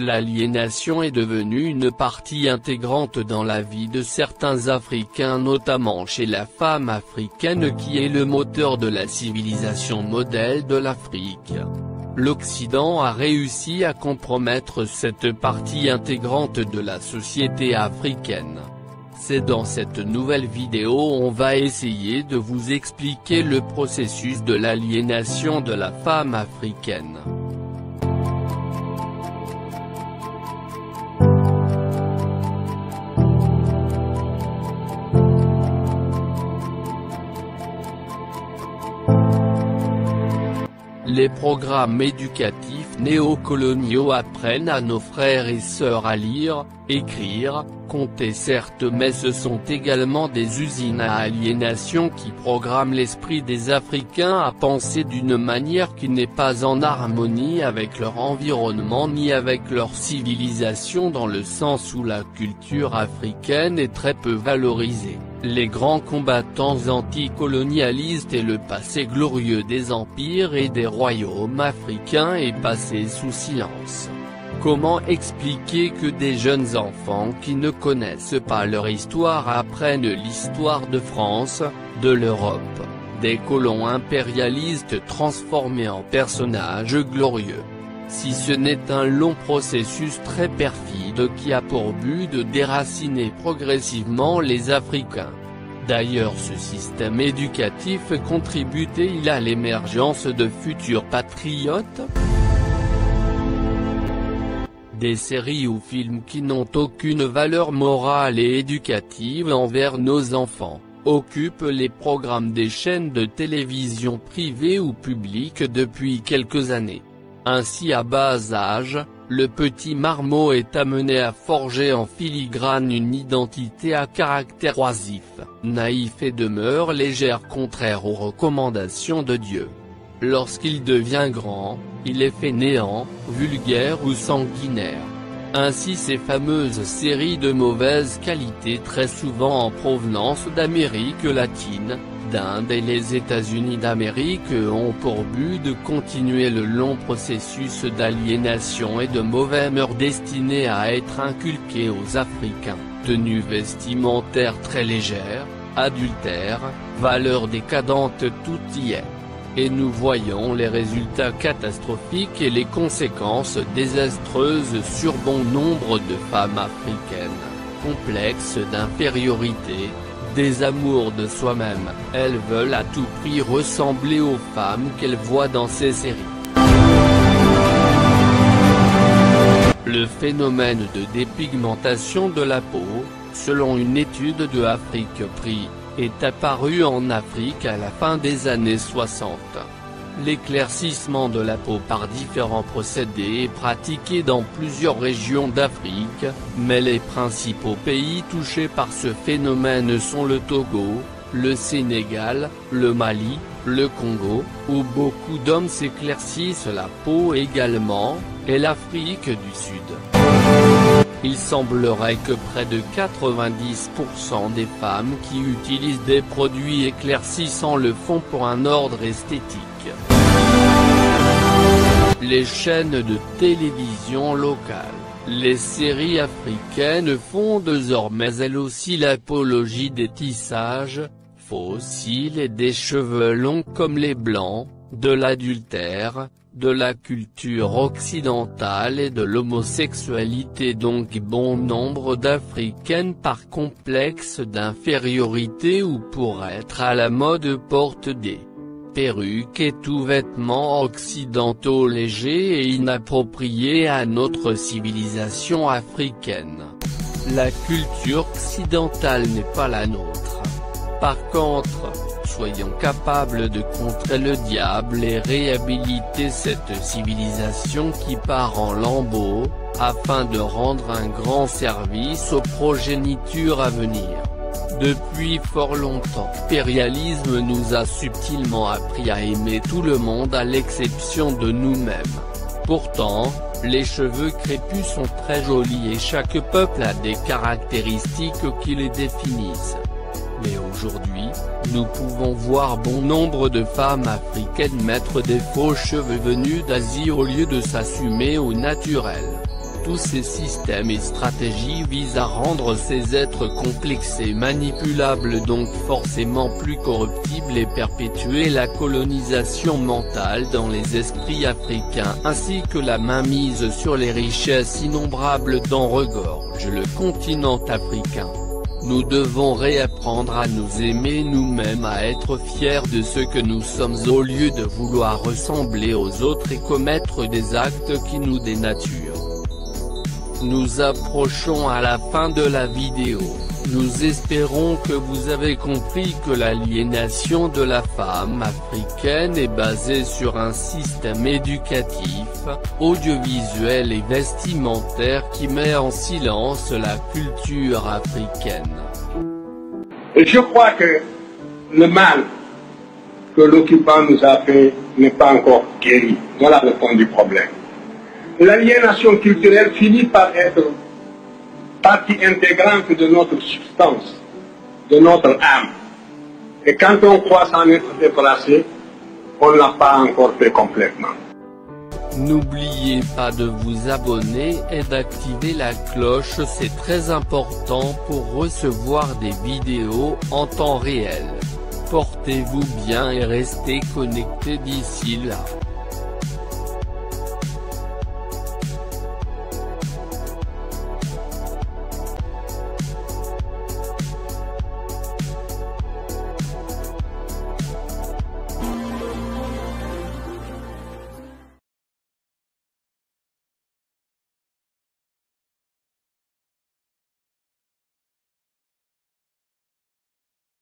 L'aliénation est devenue une partie intégrante dans la vie de certains Africains, notamment chez la femme africaine qui est le moteur de la civilisation modèle de l'Afrique. L'Occident a réussi à compromettre cette partie intégrante de la société africaine. C'est dans cette nouvelle vidéo on va essayer de vous expliquer le processus de l'aliénation de la femme africaine. Les programmes éducatifs néocoloniaux apprennent à nos frères et sœurs à lire, écrire, compter certes, mais ce sont également des usines à aliénation qui programment l'esprit des Africains à penser d'une manière qui n'est pas en harmonie avec leur environnement ni avec leur civilisation, dans le sens où la culture africaine est très peu valorisée. Les grands combattants anticolonialistes et le passé glorieux des empires et des royaumes africains est passé sous silence. Comment expliquer que des jeunes enfants qui ne connaissent pas leur histoire apprennent l'histoire de France, de l'Europe, des colons impérialistes transformés en personnages glorieux? Si ce n'est un long processus très perfide qui a pour but de déraciner progressivement les Africains. D'ailleurs, ce système éducatif contribue-t-il à l'émergence de futurs patriotes? Des séries ou films qui n'ont aucune valeur morale et éducative envers nos enfants occupent les programmes des chaînes de télévision privées ou publiques depuis quelques années. Ainsi, à bas âge, le petit marmot est amené à forger en filigrane une identité à caractère oisif, naïf et de mœurs légères contraires aux recommandations de Dieu. Lorsqu'il devient grand, il est fainéant, vulgaire ou sanguinaire. Ainsi, ces fameuses séries de mauvaise qualité, très souvent en provenance d'Amérique latine, d'Inde et les États-Unis d'Amérique, ont pour but de continuer le long processus d'aliénation et de mauvais mœurs destinés à être inculqués aux Africains. Tenues vestimentaires très légères, adultères, valeurs décadentes, tout y est. Et nous voyons les résultats catastrophiques et les conséquences désastreuses sur bon nombre de femmes africaines. Complexe d'infériorité, désamour de soi-même, elles veulent à tout prix ressembler aux femmes qu'elles voient dans ces séries. Le phénomène de dépigmentation de la peau, selon une étude de Afrique-Prix, est apparu en Afrique à la fin des années 60. L'éclaircissement de la peau par différents procédés est pratiqué dans plusieurs régions d'Afrique, mais les principaux pays touchés par ce phénomène sont le Togo, le Sénégal, le Mali, le Congo, où beaucoup d'hommes s'éclaircissent la peau également, et l'Afrique du Sud. Il semblerait que près de 90% des femmes qui utilisent des produits éclaircissants le font pour un ordre esthétique. Les chaînes de télévision locales, les séries africaines font désormais elles aussi l'apologie des tissages, fossiles et des cheveux longs comme les blancs, de l'adultère, de la culture occidentale et de l'homosexualité. Donc bon nombre d'Africaines par complexe d'infériorité ou pour être à la mode portent des perruques et tout vêtements occidentaux légers et inappropriés à notre civilisation africaine. La culture occidentale n'est pas la nôtre. Par contre, soyons capables de contrer le diable et réhabiliter cette civilisation qui part en lambeaux, afin de rendre un grand service aux progénitures à venir. Depuis fort longtemps, l'impérialisme nous a subtilement appris à aimer tout le monde à l'exception de nous-mêmes. Pourtant, les cheveux crépus sont très jolis et chaque peuple a des caractéristiques qui les définissent. Mais aujourd'hui, nous pouvons voir bon nombre de femmes africaines mettre des faux cheveux venus d'Asie au lieu de s'assumer au naturel. Tous ces systèmes et stratégies visent à rendre ces êtres complexes et manipulables, donc forcément plus corruptibles, et perpétuer la colonisation mentale dans les esprits africains, ainsi que la mainmise sur les richesses innombrables dont regorge le continent africain. Nous devons réapprendre à nous aimer nous-mêmes, à être fiers de ce que nous sommes au lieu de vouloir ressembler aux autres et commettre des actes qui nous dénaturent. Nous approchons à la fin de la vidéo. Nous espérons que vous avez compris que l'aliénation de la femme africaine est basée sur un système éducatif, audiovisuel et vestimentaire qui met en silence la culture africaine. Et je crois que le mal que l'occupant nous a fait n'est pas encore guéri. Voilà le fond du problème. L'aliénation culturelle finit par être partie intégrante de notre substance, de notre âme. Et quand on croit s'en être débarrassé, on ne l'a pas encore fait complètement. N'oubliez pas de vous abonner et d'activer la cloche, c'est très important pour recevoir des vidéos en temps réel. Portez-vous bien et restez connectés d'ici là.